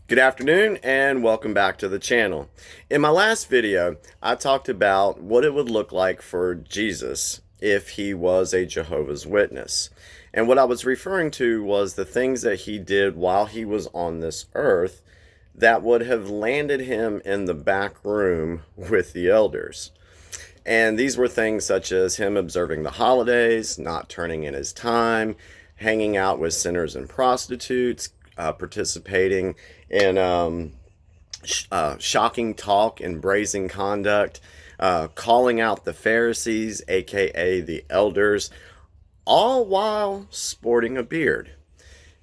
Good afternoon and welcome back to the channel. In my last video, I talked about what it would look like for Jesus if he was a Jehovah's Witness. And what I was referring to was the things that he did while he was on this earth that would have landed him in the back room with the elders. And these were things such as him observing the holidays, not turning in his time, hanging out with sinners and prostitutes, participating in shocking talk and brazen conduct, calling out the Pharisees, aka the elders, all while sporting a beard.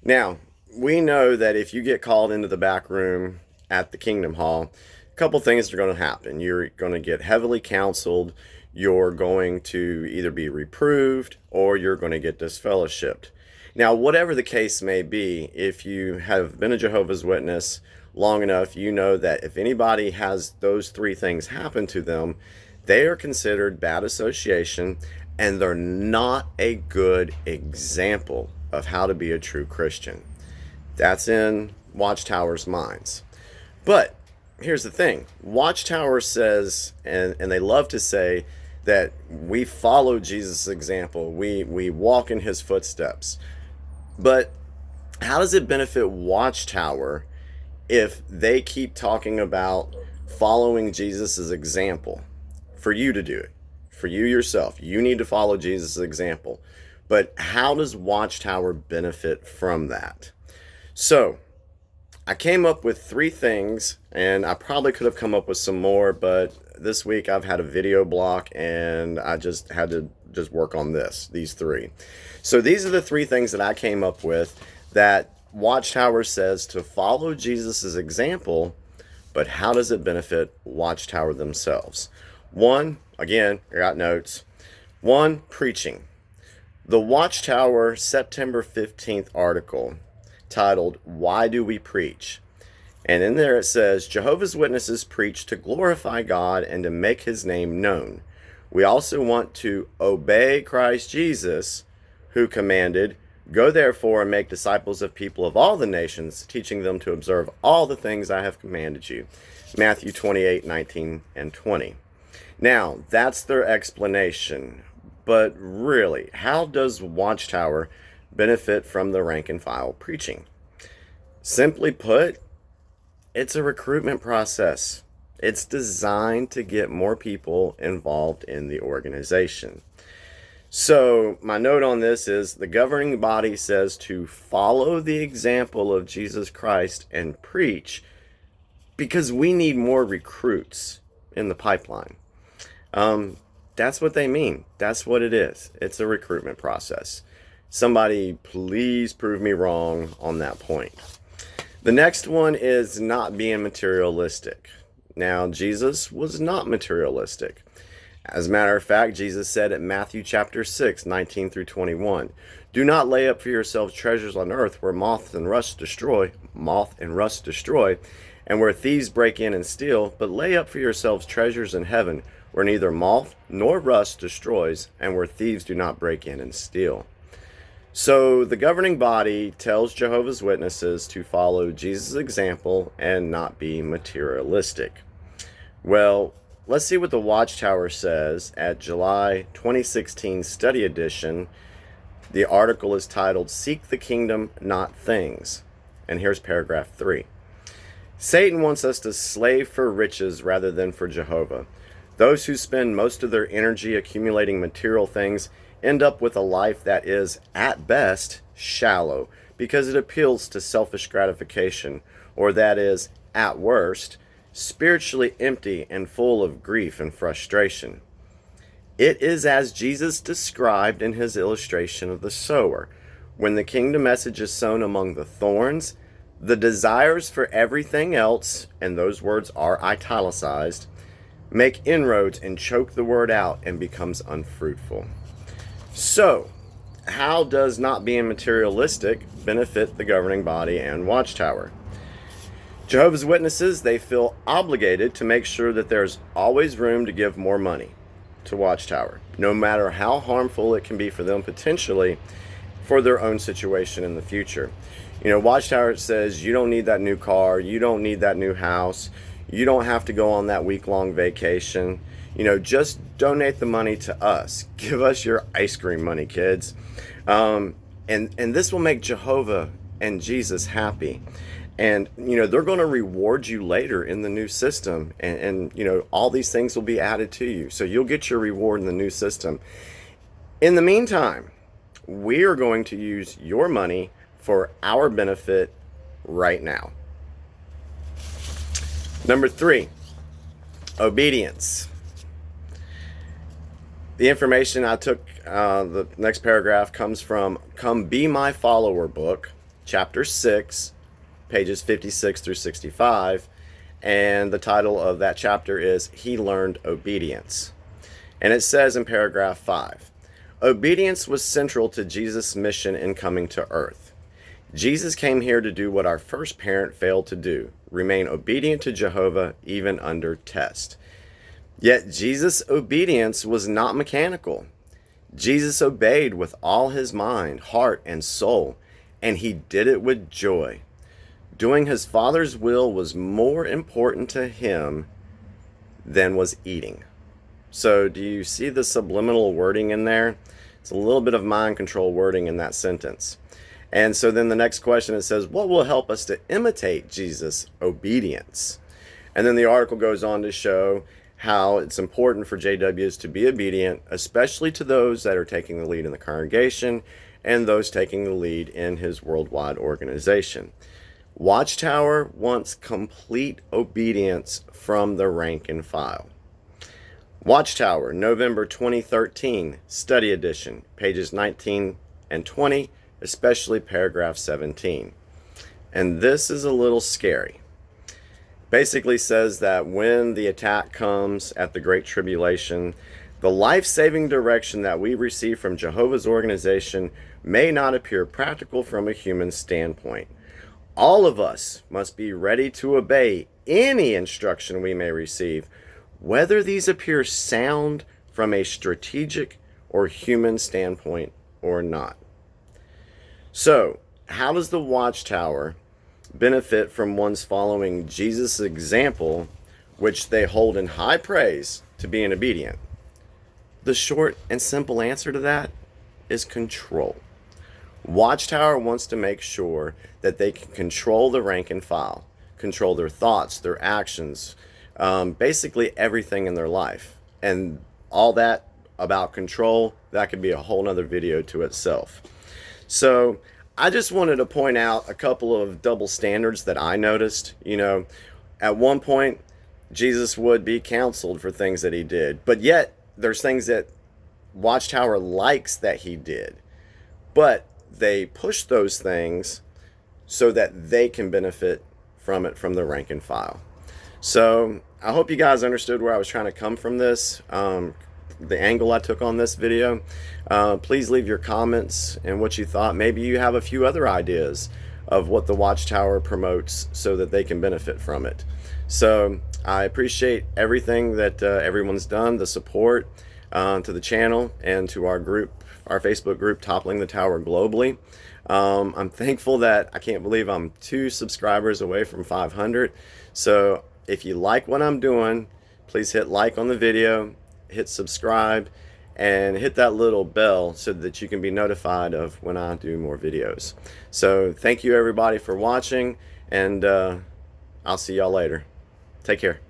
Now, we know that if you get called into the back room at the Kingdom Hall, a couple things are going to happen. You're going to get heavily counseled, you're going to either be reproved, or you're going to get disfellowshipped. Now, whatever the case may be, if you have been a Jehovah's Witness long enough, you know that if anybody has those three things happen to them, they are considered bad association and they're not a good example of how to be a true Christian. That's in Watchtower's minds. But here's the thing. Watchtower says, and they love to say, that we follow Jesus' example. We walk in his footsteps. But how does it benefit Watchtower if they keep talking about following Jesus' example? For you to do it, for you yourself, you need to follow Jesus' example. But how does Watchtower benefit from that? So I came up with three things, and I probably could have come up with some more, but this week I've had a video block and I just had to work on these three. So these are the three things that I came up with that Watchtower says to follow Jesus' example, but how does it benefit Watchtower themselves? One, again, I got notes. One, preaching. The Watchtower September 15th article titled, "Why Do We Preach?" And in there it says, Jehovah's Witnesses preach to glorify God and to make his name known. We also want to obey Christ Jesus, who commanded, "Go therefore and make disciples of people of all the nations, teaching them to observe all the things I have commanded you." Matthew 28:19 and 20. Now, that's their explanation. But really, how does Watchtower benefit from the rank and file preaching? Simply put, it's a recruitment process. It's designed to get more people involved in the organization. So my note on this is the governing body says to follow the example of Jesus Christ and preach because we need more recruits in the pipeline. That's what they mean. That's what it is. It's a recruitment process. Somebody please prove me wrong on that point. The next one is not being materialistic. Now, Jesus was not materialistic. As a matter of fact, Jesus said at Matthew chapter 6, 19 through 21, "Do not lay up for yourselves treasures on earth where moth and rust destroy, and where thieves break in and steal, but lay up for yourselves treasures in heaven where neither moth nor rust destroys, and where thieves do not break in and steal." So the governing body tells Jehovah's Witnesses to follow Jesus' example and not be materialistic. Well, let's see what the Watchtower says at July 2016 study edition. The article is titled, "Seek the Kingdom, Not Things." And here's paragraph 3. Satan wants us to slave for riches rather than for Jehovah. Those who spend most of their energy accumulating material things end up with a life that is, at best, shallow, because it appeals to selfish gratification, or that is, at worst, spiritually empty and full of grief and frustration. It is as Jesus described in his illustration of the sower. When the kingdom message is sown among the thorns, the desires for everything else, and those words are italicized, make inroads and choke the word out and becomes unfruitful. So, how does not being materialistic benefit the governing body and Watchtower? Jehovah's Witnesses, they feel obligated to make sure that there's always room to give more money to Watchtower, no matter how harmful it can be for them potentially for their own situation in the future. Watchtower says you don't need that new car, you don't need that new house, you don't have to go on that week-long vacation. Just donate the money to us. Give us your ice cream money, kids. And this will make Jehovah and Jesus happy. And they're going to reward you later in the new system, and all these things will be added to you, so you'll get your reward in the new system. In the meantime, we are going to use your money for our benefit right now. Number 3, obedience. The information I took, the next paragraph comes from Come Be My Follower book, chapter 6, pages 56 through 65. And the title of that chapter is He Learned Obedience. And it says in paragraph 5, obedience was central to Jesus' mission in coming to earth. Jesus came here to do what our first parent failed to do, remain obedient to Jehovah even under test. Yet Jesus' obedience was not mechanical. Jesus obeyed with all his mind, heart, and soul, and he did it with joy. Doing his Father's will was more important to him than was eating. So do you see the subliminal wording in there? It's a little bit of mind control wording in that sentence. And so then the next question, it says, what will help us to imitate Jesus' obedience? And then the article goes on to show how it's important for JWs to be obedient, especially to those that are taking the lead in the congregation and those taking the lead in his worldwide organization. Watchtower wants complete obedience from the rank and file. Watchtower, November 2013, Study Edition, pages 19 and 20, especially paragraph 17. And this is a little scary. Basically says that when the attack comes at the Great Tribulation, the life-saving direction that we receive from Jehovah's organization may not appear practical from a human standpoint. All of us must be ready to obey any instruction we may receive, whether these appear sound from a strategic or human standpoint or not. So, how does the Watchtower benefit from one's following Jesus' example, which they hold in high praise, to being obedient? The short and simple answer to that is control. Watchtower wants to make sure that they can control the rank and file, control their thoughts, their actions, basically everything in their life. And all that about control, that could be a whole nother video to itself. So I just wanted to point out a couple of double standards that I noticed. At one point, Jesus would be counseled for things that he did, but yet there's things that Watchtower likes that he did, but they push those things so that they can benefit from it from the rank and file. So I hope you guys understood where I was trying to come from this, the angle I took on this video. Please leave your comments and what you thought. Maybe you have a few other ideas of what the Watchtower promotes so that they can benefit from it. So I appreciate everything that everyone's done, the support to the channel and to our group, our Facebook group, Toppling the Tower Globally. I'm thankful that I can't believe I'm 2 subscribers away from 500. So if you like what I'm doing, please hit like on the video, hit subscribe, and hit that little bell so that you can be notified of when I do more videos. So thank you everybody for watching, and I'll see y'all later. Take care.